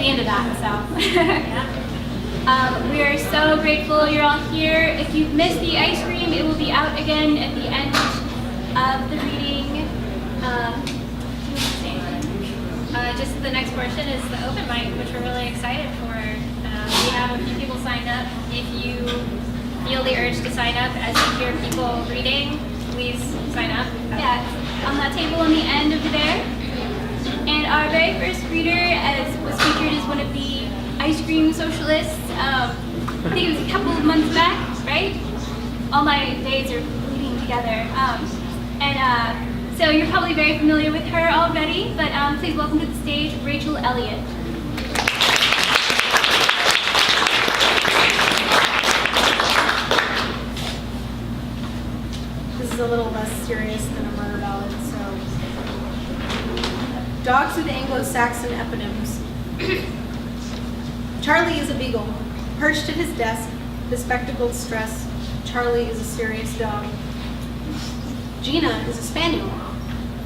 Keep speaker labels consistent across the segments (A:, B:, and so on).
A: the end of that, so. We are so grateful you're all here. If you've missed the ice cream, it will be out again at the end of the reading.
B: Just the next portion is the open mic, which we're really excited for. We have a few people signed up. If you feel the urge to sign up as you hear people reading, please sign up.
A: Yeah, on that table on the end over there. And our very first reader, as was featured, is one of the ice cream socialists. I think it was a couple of months back, right? All my days are bleeding together. So you're probably very familiar with her already, but please welcome to the stage Rachel Elliott.
C: This is a little less serious than a murder ballad, so. Dogs with Anglo-Saxon eponyms. Charlie is a beagle. Perched at his desk, bespectacled stress, Charlie is a serious dog. Gina is a spaniel.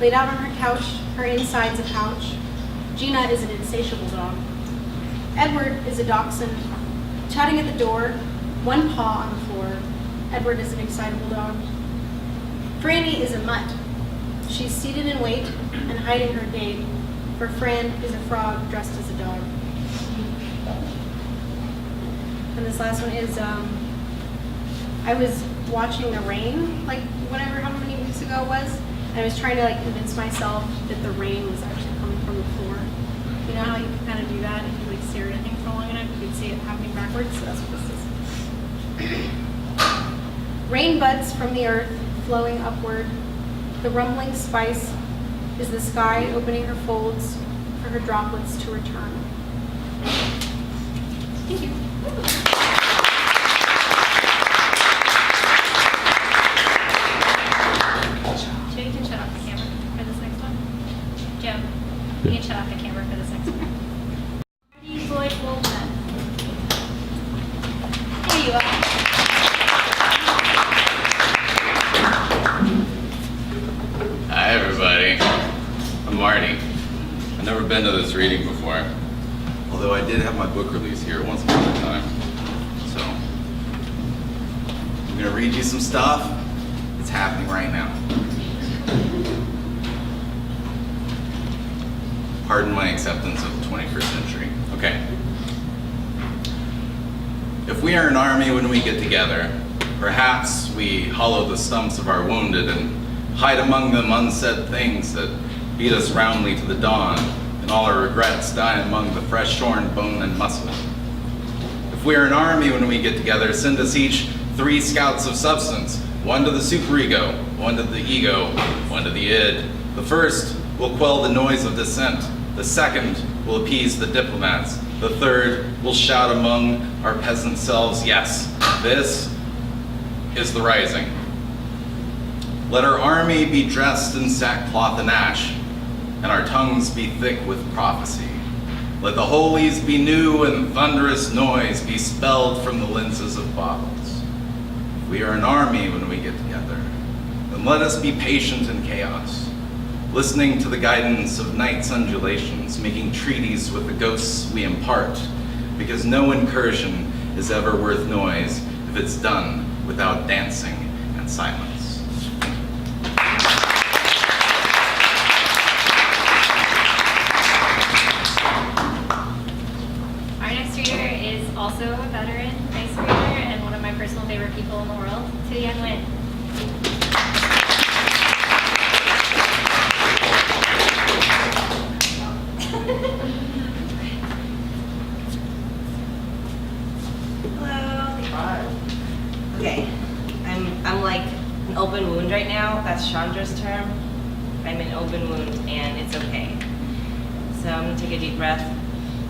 C: Laid out on her couch, her inside's a pouch. Gina is an insatiable dog. Edward is a dachshund. Chatting at the door, one paw on the floor. Edward is an excitable dog. Franny is a mutt. She's seated in wait and hiding her gait. For Fran is a frog dressed as a dog. And this last one is, I was watching the rain, like how many weeks ago it was, and I was trying to convince myself that the rain was actually coming from the floor. You know how you can kind of do that if you stare at a thing for long enough, you can see it happening backwards, so that's what this is. Rain buds from the earth, flowing upward. The rumbling spice is the sky opening her folds for her droplets to return. Thank you.
B: Joe, you can shut off the camera for this next one. Joe, you can shut off the camera for this next one.
A: Marty, Lloyd, Woldman. There you are.
D: Hi everybody, I'm Marty. I've never been to this reading before, although I did have my book release here once upon a time. So, I'm gonna read you some stuff that's happening right now. Pardon my acceptance of the 21st century. Okay. If we are an army when we get together, perhaps we hollow the stumps of our wounded and hide among them unsaid things that beat us roundly to the dawn, and all our regrets die among the fresh shorn bone and muscle. If we are an army when we get together, send us each 3 scouts of substance, one to the superego, one to the ego, one to the id. The first will quell the noise of dissent. The second will appease the diplomats. The third will shout among our peasant selves, yes, this is the rising. Let our army be dressed in sackcloth and ash, and our tongues be thick with prophecy. Let the holies be new and thunderous noise be spelled from the lenses of bottles. We are an army when we get together, then let us be patient in chaos, listening to the guidance of night's undulations, making treaties with the ghosts we impart, because no incursion is ever worth noise if it's done without dancing and silence.
B: Also a veteran ice reader and one of my personal favorite people in the world, Tu-Uyen Nguyen.
E: Hello. Hi. Okay, I'm like an open wound right now. That's Chandra's term. I'm an open wound and it's okay. So I'm gonna take a deep breath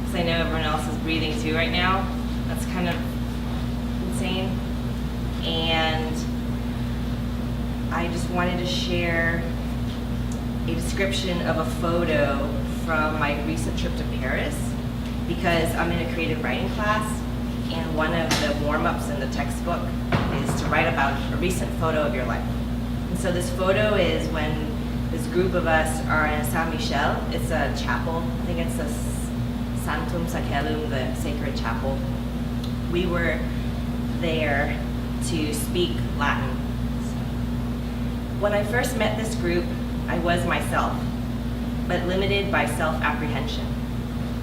E: because I know everyone else is breathing too right now. That's kind of insane. And I just wanted to share a description of a photo from my recent trip to Paris because I'm in a creative writing class and one of the warm-ups in the textbook is to write about a recent photo of your life. And so this photo is when this group of us are in Saint Michel. It's a chapel. I think it's a Sanctum Sacelum, the sacred chapel. We were there to speak Latin. When I first met this group, I was myself, but limited by self-apprehension.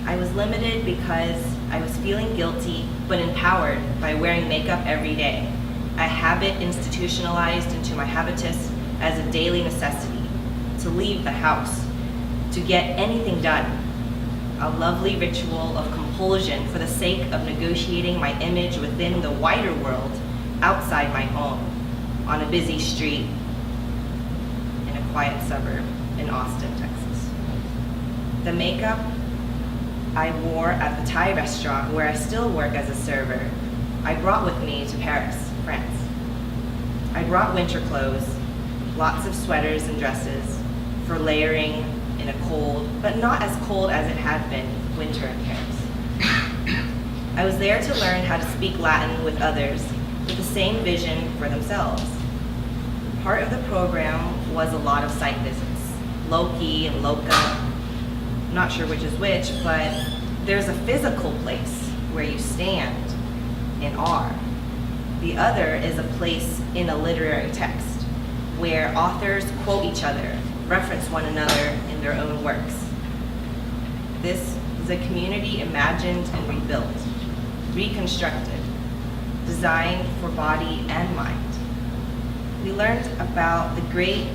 E: I was limited because I was feeling guilty, but empowered by wearing makeup every day, a habit institutionalized into my habitus as a daily necessity, to leave the house, to get anything done, a lovely ritual of compulsion for the sake of negotiating my image within the wider world outside my home, on a busy street, in a quiet suburb in Austin, Texas. The makeup I wore at the Thai restaurant where I still work as a server, I brought with me to Paris, France. I brought winter clothes, lots of sweaters and dresses for layering in a cold, but not as cold as it had been, winter in Paris. I was there to learn how to speak Latin with others with the same vision for themselves. Part of the program was a lot of site visits, low-key and loca. I'm not sure which is which, but there's a physical place where you stand and are. The other is a place in a literary text where authors quote each other, reference one another in their own works. This is a community imagined and rebuilt, reconstructed, designed for body and mind. We learned about the great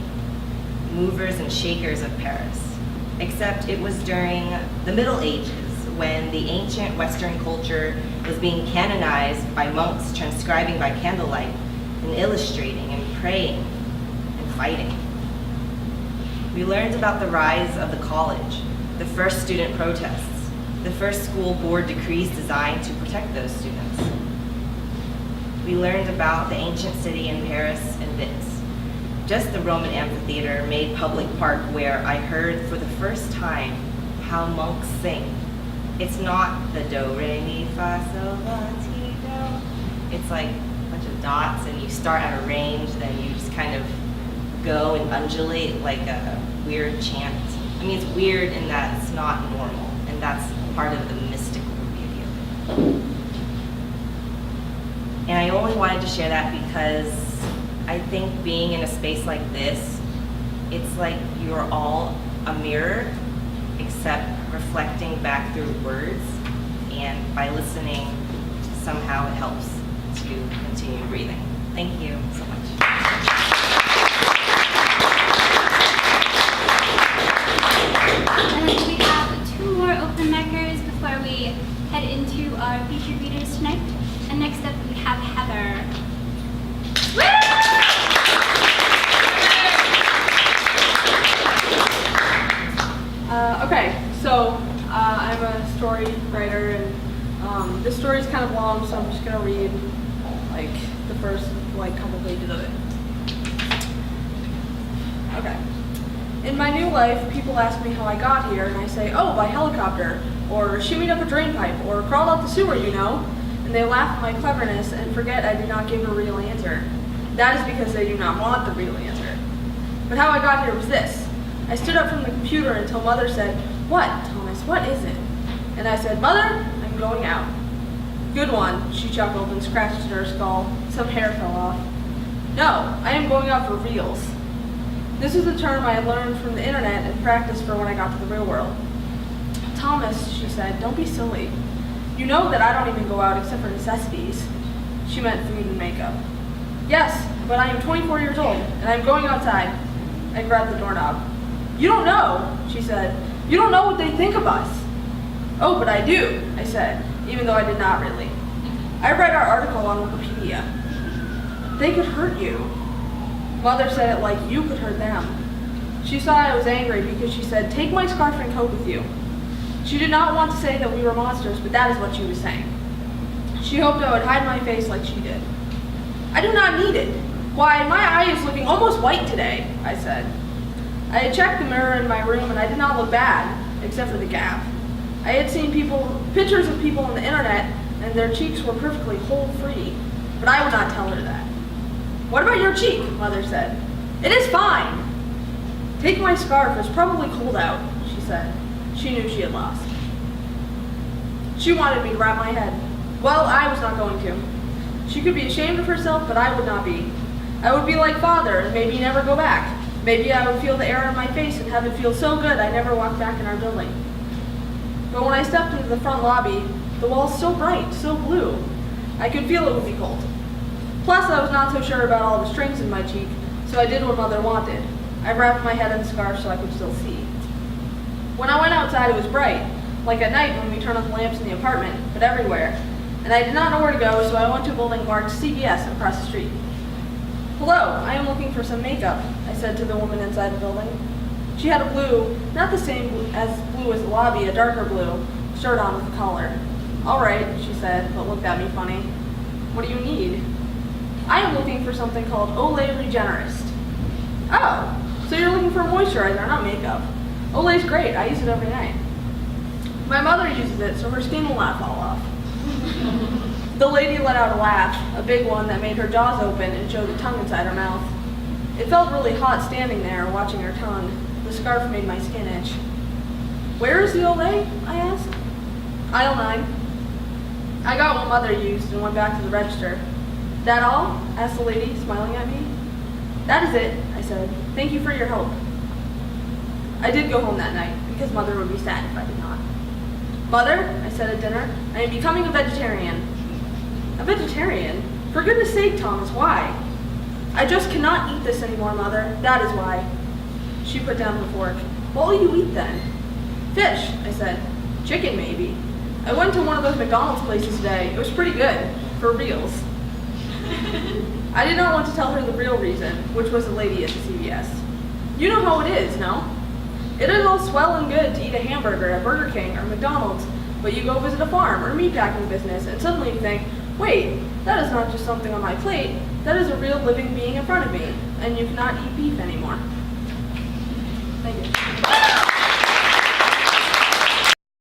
E: movers and shakers of Paris, except it was during the Middle Ages when the ancient Western culture was being canonized by monks transcribing by candlelight and illustrating and praying and fighting. We learned about the rise of the college, the first student protests, the first school board decrees designed to protect those students. We learned about the ancient city in Paris and bits, just the Roman amphitheater made public park where I heard for the first time how monks sing. It's not the do, re, mi, fa, sol, la, ti, do. It's like a bunch of dots and you start at a range, then you just kind of go and undulate like a weird chant. I mean, it's weird in that it's not normal, and that's part of the mystical beauty of it. And I only wanted to share that because I think being in a space like this, it's like you're all a mirror, except reflecting back through words, and by listening, somehow it helps to continue breathing. Thank you so much.
A: And then we have 2 more open micers before we head into our featured readers tonight. And next up we have Heather.
F: Okay, so I'm a story writer, and this story is kind of long, so I'm just gonna read like the first couple pages of it. Okay. In my new life, people ask me how I got here, and I say, oh, by helicopter, or shimmied up a drain pipe, or crawled out the sewer, you know. And they laugh at my cleverness and forget I did not give a real answer. That is because they do not want the real answer. But how I got here was this. I stood up from the computer until Mother said, what, Thomas, what is it? And I said, Mother, I'm going out. Good one, she chuckled and scratched at her skull. Some hair fell off. No, I am going out for reals. This is a term I learned from the internet and practiced for when I got to the real world. Thomas, she said, don't be silly. You know that I don't even go out except for necessities. She meant food and makeup. Yes, but I am 24 years old, and I'm going outside. I grabbed the doorknob. You don't know, she said. You don't know what they think of us. Oh, but I do, I said, even though I did not really. I read our article on Wikipedia. They could hurt you. Mother said it like you could hurt them. She saw I was angry because she said, take my scarf and coat with you. She did not want to say that we were monsters, but that is what she was saying. She hoped I would hide my face like she did. I do not need it. Why, my eye is looking almost white today, I said. I had checked the mirror in my room and I did not look bad, except for the gap. I had seen pictures of people on the internet and their cheeks were perfectly hole-free, but I would not tell her that. What about your cheek? Mother said. It is fine. Take my scarf, it's probably cold out, she said. She knew she had lost. She wanted me to wrap my head. Well, I was not going to. She could be ashamed of herself, but I would not be. I would be like Father and maybe never go back. Maybe I would feel the air on my face and have it feel so good I never walked back in our building. But when I stepped into the front lobby, the wall's so bright, so blue, I could feel it would be cold. Plus, I was not so sure about all the strings in my cheek, so I did what Mother wanted. I wrapped my head in a scarf so I could still see. When I went outside, it was bright, like at night when we turn on the lamps in the apartment, but everywhere. And I did not know where to go, so I went to a building marked CVS across the street. Hello, I am looking for some makeup, I said to the woman inside the building. She had a blue, not the same as the lobby, a darker blue, shirt on with a collar. All right, she said, but looked at me funny. What do you need? I am looking for something called Olay Regenerist. Oh, so you're looking for moisturizer, not makeup. Olay's great, I use it every night. My mother uses it so her skin will not fall off. The lady let out a laugh, a big one that made her jaws open and showed the tongue inside her mouth. It felt really hot standing there, watching her tongue. The scarf made my skin itch. Where is the Olay? I asked. Aisle 9. I got what Mother used and went back to the register. That all? Asked the lady, smiling at me. That is it, I said. Thank you for your help. I did go home that night, because Mother would be sad if I did not. Mother, I said at dinner, I am becoming a vegetarian. A vegetarian? For goodness sake, Thomas, why? I just cannot eat this anymore, Mother. That is why. She put down her fork. What will you eat then? Fish, I said. Chicken, maybe. I went to one of those McDonald's places today. It was pretty good. For reals. I did not want to tell her the real reason, which was the lady at the CVS. You know how it is, no? It is all swell and good to eat a hamburger at Burger King or McDonald's, but you go visit a farm or meatpacking business and suddenly you think, wait, that is not just something on my plate, that is a real living being in front of me, and you cannot eat beef anymore. Thank you.